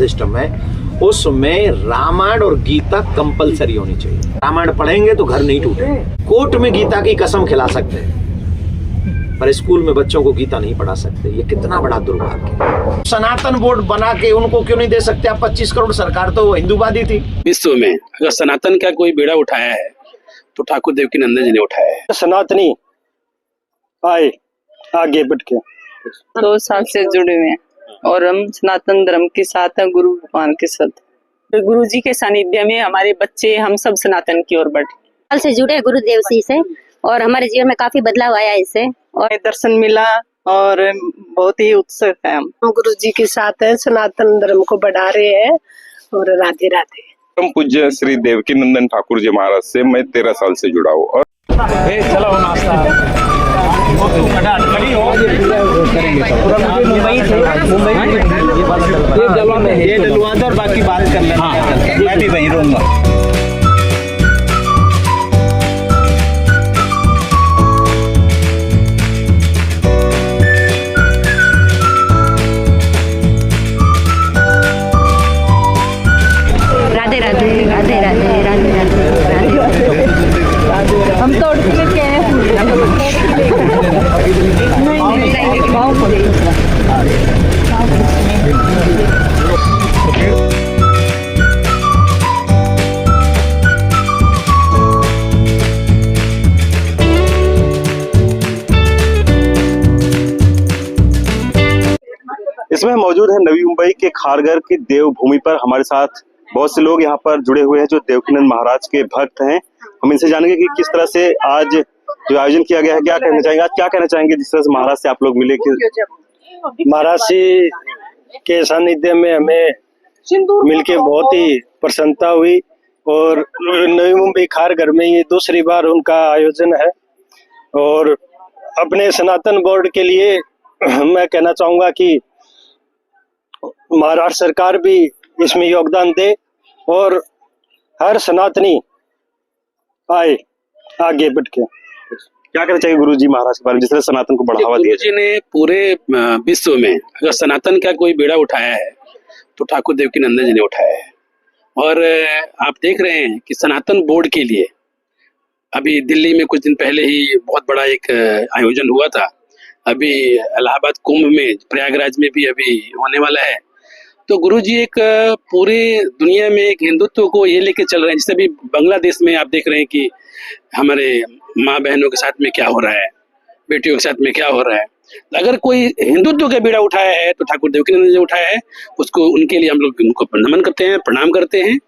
System है, उसमें रामायण और गीता कंपलसरी होनी चाहिए। रामायण पढ़ेंगे तो घर नहीं टूटेंगे। कोर्ट में गीता की कसम खिला सकते हैं, पर स्कूल में बच्चों को गीता नहीं पढ़ा सकते। ये कितना बड़ा दुर्भाग्य है। सनातन बोर्ड बना के उनको क्यों नहीं दे सकते आप 25 करोड़? सरकार तो हिंदूवादी थी। विश्व में अगर सनातन का कोई बेड़ा उठाया है तो ठाकुर देवकीनंदन जी ने उठाया है। सनातनी आए आगे बढ़ के 2 साल से जुड़े हुए हैं और हम सनातन धर्म के साथ हैं, गुरु भगवान के साथ। गुरु जी के सानिध्य में हमारे बच्चे हम सब सनातन की ओर बढ़े। साल से जुड़े गुरुदेव जी से और हमारे जीवन में काफी बदलाव आया इससे और दर्शन मिला और बहुत ही उत्सुक है। हम गुरु जी के साथ है, सनातन धर्म को बढ़ा रहे हैं और राधे राधे। परम पूज्य श्री देवकीनंदन ठाकुर जी महाराज से मैं 13 साल से जुड़ा हूँ और चलो नाश्ता ये डलवा दो और बाकी बात कर लेना। मैं भी वहीं रहूंगा। राधे राधे राधे राधे राधे राधे। हम तोड़ के इसमें मौजूद है नवी मुंबई के खारघर की देवभूमि पर। हमारे साथ बहुत से लोग यहाँ पर जुड़े हुए हैं जो देवकीनंद महाराज के भक्त हैं। हम इनसे जानेंगे कि किस तरह से आज जो आयोजन किया गया है, क्या कहना चाहेंगे, आज क्या कहना चाहेंगे जिस तरह से महाराज से आप लोग मिले। कि महाराज के सानिध्य में हमें मिलके बहुत ही प्रसन्नता हुई और नवी मुंबई खारघर में ये दूसरी बार उनका आयोजन है और अपने सनातन बोर्ड के लिए मैं कहना चाहूंगा कि महाराष्ट्र सरकार भी इसमें योगदान दे और हर सनातनी आए आगे बढ़ के। क्या कहना चाहिए गुरु जी महाराज के बारे में जिस तरह सनातन को बढ़ावा दिया? गुरु जी ने पूरे विश्व में अगर सनातन का कोई बेड़ा उठाया है तो ठाकुर देवकीनंदन जी ने उठाया है। और आप देख रहे हैं कि सनातन बोर्ड के लिए अभी दिल्ली में कुछ दिन पहले ही बहुत बड़ा एक आयोजन हुआ था। अभी इलाहाबाद कुंभ में, प्रयागराज में भी अभी होने वाला है। तो गुरु जी एक पूरे दुनिया में एक हिंदुत्व को ये लेके चल रहे हैं। जैसे अभी बांग्लादेश में आप देख रहे हैं कि हमारे माँ बहनों के साथ में क्या हो रहा है, बेटियों के साथ में क्या हो रहा है। अगर कोई हिंदुत्व का बीड़ा उठाया है तो ठाकुर देवकीनंदन जी उठाया है, उसको उनके लिए हम लोग उनको नमन करते हैं, प्रणाम करते हैं।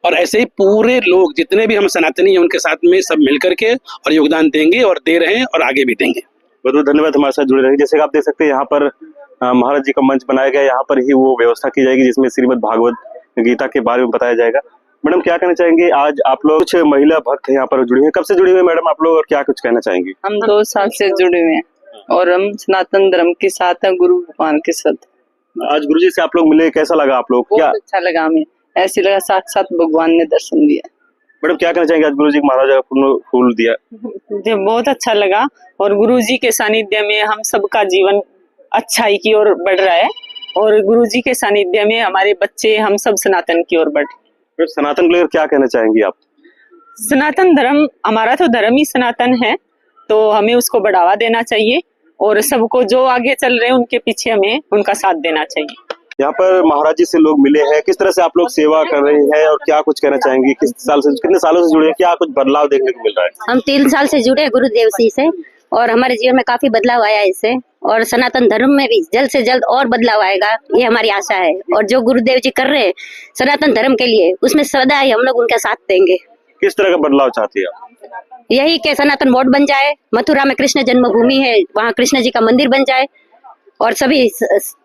और ऐसे ही पूरे लोग जितने भी हम सनातनी हैं उनके साथ में सब मिलकर के और योगदान देंगे और दे रहे हैं और आगे भी देंगे। बहुत बहुत धन्यवाद हमारे साथ जुड़े रहेंगे। जैसे कि आप देख सकते हैं यहाँ पर महाराज जी का मंच बनाया गया, यहाँ पर ही वो व्यवस्था की जाएगी जिसमें श्रीमद् भागवत गीता के बारे में बताया जाएगा। मैडम क्या कहना चाहेंगे? आज आप लोग कुछ महिला भक्त यहाँ पर जुड़ी हुई, कब से जुड़ी हुई मैडम आप लोग और क्या कुछ कहना चाहेंगे? हम 2 साल से जुड़े हुए हैं और हम सनातन धर्म के साथ हैं, गुरु भगवान के साथ। आज गुरु जी से आप लोग मिले, कैसा लगा आप लोग? क्या अच्छा लगा हमें, ऐसे लगा साक्षात भगवान ने दर्शन दिया। मैडम क्या कहना चाहेंगे? आज गुरु जी महाराज का फूल दिया, मुझे बहुत अच्छा लगा और गुरु जी के सानिध्य में हम सबका जीवन अच्छाई की ओर बढ़ रहा है और गुरु जी के सानिध्य में हमारे बच्चे हम सब सनातन की ओर बढ़े। सनातन को लेकर क्या कहना चाहेंगे आप? सनातन धर्म हमारा तो धर्म ही सनातन है, तो हमें उसको बढ़ावा देना चाहिए और सबको जो आगे चल रहे हैं उनके पीछे हमें उनका साथ देना चाहिए। यहाँ पर महाराज जी से लोग मिले हैं, किस तरह से आप लोग सेवा कर रहे हैं और क्या कुछ कहना चाहेंगे? कितने सालों से जुड़े हैं, क्या कुछ बदलाव देखने को मिल रहा है? हम 3 साल से जुड़े गुरुदेव जी से और हमारे जीवन में काफी बदलाव आया इससे और सनातन धर्म में भी जल्द से जल्द और बदलाव आएगा, ये हमारी आशा है। और जो गुरुदेव जी कर रहे हैं सनातन धर्म के लिए उसमें सदा ही हम लोग उनका साथ देंगे। किस तरह का बदलाव चाहती है आप? यही कि सनातन बोर्ड बन जाए, मथुरा में कृष्ण जन्मभूमि है, वहाँ कृष्ण जी का मंदिर बन जाए और सभी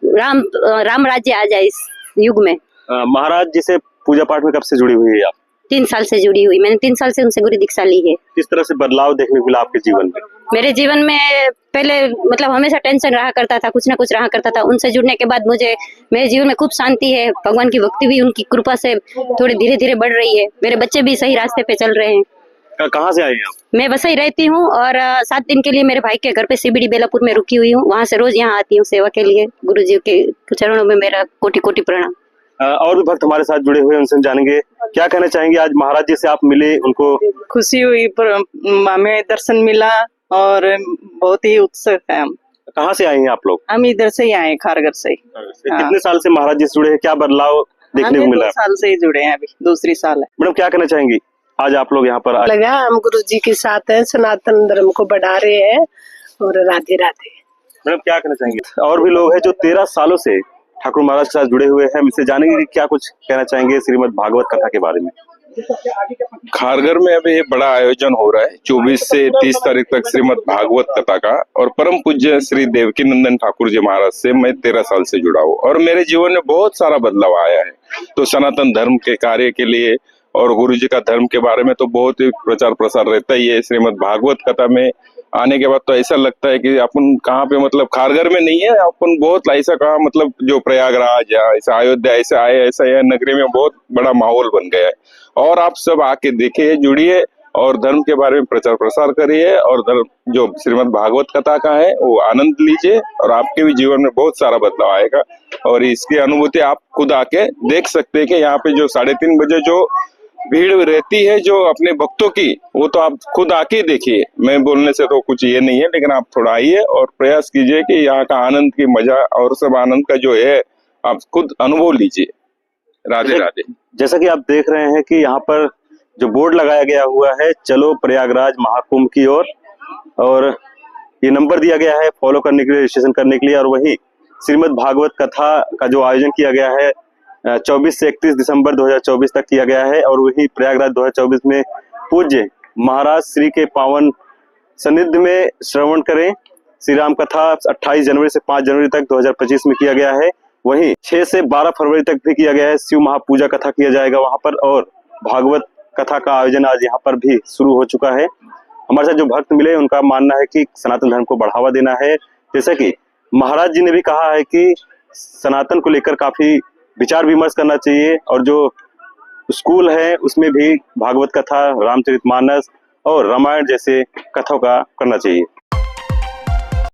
राम राज्य आ जाए इस युग में। महाराज जी से पूजा पाठ में कब से जुड़ी हुई है आप? 3 साल से जुड़ी हुई, मैंने 3 साल से उनसे गुरु दीक्षा ली है। किस तरह से बदलाव देखने को मिला आपके जीवन में? मेरे जीवन में पहले मतलब हमेशा टेंशन रहा करता था, कुछ ना कुछ रहा करता था। उनसे जुड़ने के बाद मुझे मेरे जीवन में खूब शांति है, भगवान की भक्ति भी उनकी कृपा से थोड़ी धीरे धीरे बढ़ रही है। मेरे बच्चे भी सही रास्ते पे चल रहे हैं। कहाँ से आई हैं आप? मैं वसई रहती हूँ और 7 दिन के लिए मेरे भाई के घर पे सीबीडी बेलापुर में रुकी हुई हूँ। वहाँ से रोज यहाँ आती हूँ सेवा के लिए। गुरु जी के चरणों में मेरा कोटि कोटि प्रणाम। और भी भक्त हमारे साथ जुड़े हुए हैं, उनसे हम जानेंगे क्या कहना चाहेंगे। आज महाराज जी से आप मिले, उनको खुशी हुई, पर हमें दर्शन मिला और बहुत ही उत्सुक है हम। कहाँ से आए हैं आप लोग? हम इधर से ही आए, खारगर से ही। हाँ। कितने साल से महाराज जी से जुड़े हैं, क्या बदलाव देखने को हमें मिला? 2 साल से ही जुड़े हैं, अभी दूसरी साल है। मैडम क्या कहना चाहेंगी, आज आप लोग यहाँ पर आए? लगा हम गुरु जी के साथ हैं, सनातन धर्म को बढ़ा रहे हैं और राधे राधे। मैडम क्या कहना चाहेंगे? और भी लोग हैं जो 13 सालों से ठाकुर महाराज के साथ जुड़े हुए हैं, हम इससे जानेंगे कि क्या कुछ कहना चाहेंगे श्रीमद् भागवत कथा के बारे में। खारगर में अभी बड़ा आयोजन हो रहा है 24 से 30 तारीख तक श्रीमद् भागवत कथा का, और परम पूज्य श्री देवकी नंदन ठाकुर जी महाराज से मैं 13 साल से जुड़ा हूँ और मेरे जीवन में बहुत सारा बदलाव आया है। तो सनातन धर्म के कार्य के लिए और गुरु जी का धर्म के बारे में तो बहुत ही प्रचार प्रसार रहता ही है। श्रीमद् भागवत कथा में आने के बाद तो ऐसा लगता है कि अपन कहाँ पे, मतलब खारगर में नहीं है, अपन बहुत ऐसा कहा, मतलब जो प्रयागराज या ऐसा अयोध्या ऐसे आए, ऐसा यह नगरी में बहुत बड़ा माहौल बन गया है। और आप सब आके देखिए, जुड़िए और धर्म के बारे में प्रचार प्रसार करिए और धर्म जो श्रीमद् भागवत कथा का है वो आनंद लीजिए और आपके भी जीवन में बहुत सारा बदलाव आएगा। और इसकी अनुभूति आप खुद आके देख सकते हैं कि यहाँ पे जो 3:30 बजे जो भीड़ रहती है जो अपने भक्तों की, वो तो आप खुद आके देखिए। मैं बोलने से तो कुछ ये नहीं है, लेकिन आप थोड़ा आइए और प्रयास कीजिए कि यहाँ का आनंद की मजा और सब आनंद का जो है आप खुद अनुभव लीजिए। राधे राधे। जैसा कि आप देख रहे हैं कि यहाँ पर जो बोर्ड लगाया गया हुआ है, चलो प्रयागराज महाकुंभ की ओर, और ये नंबर दिया गया है फॉलो करने के लिए, रजिस्ट्रेशन करने के लिए। और वही श्रीमद् भागवत कथा का जो आयोजन किया गया है 24 से 31 दिसंबर 2024 तक किया गया है, और वही प्रयागराज 2024 में पूज्य महाराज श्री के पावन सानिध्य में श्रवण करें। श्री राम कथा 28 जनवरी से 5 जनवरी तक 2025 में किया गया है। वहीं 6 से 12 फरवरी तक भी किया गया है, शिव महापूजा कथा किया जाएगा वहां पर, और भागवत कथा का आयोजन आज यहाँ पर भी शुरू हो चुका है। हमारे साथ जो भक्त मिले उनका मानना है कि सनातन धर्म को बढ़ावा देना है। जैसा कि महाराज जी ने भी कहा है कि सनातन को लेकर काफी विचार विमर्श करना चाहिए, और जो स्कूल है उसमें भी भागवत कथा, रामचरितमानस और रामायण जैसे कथाओं का करना चाहिए।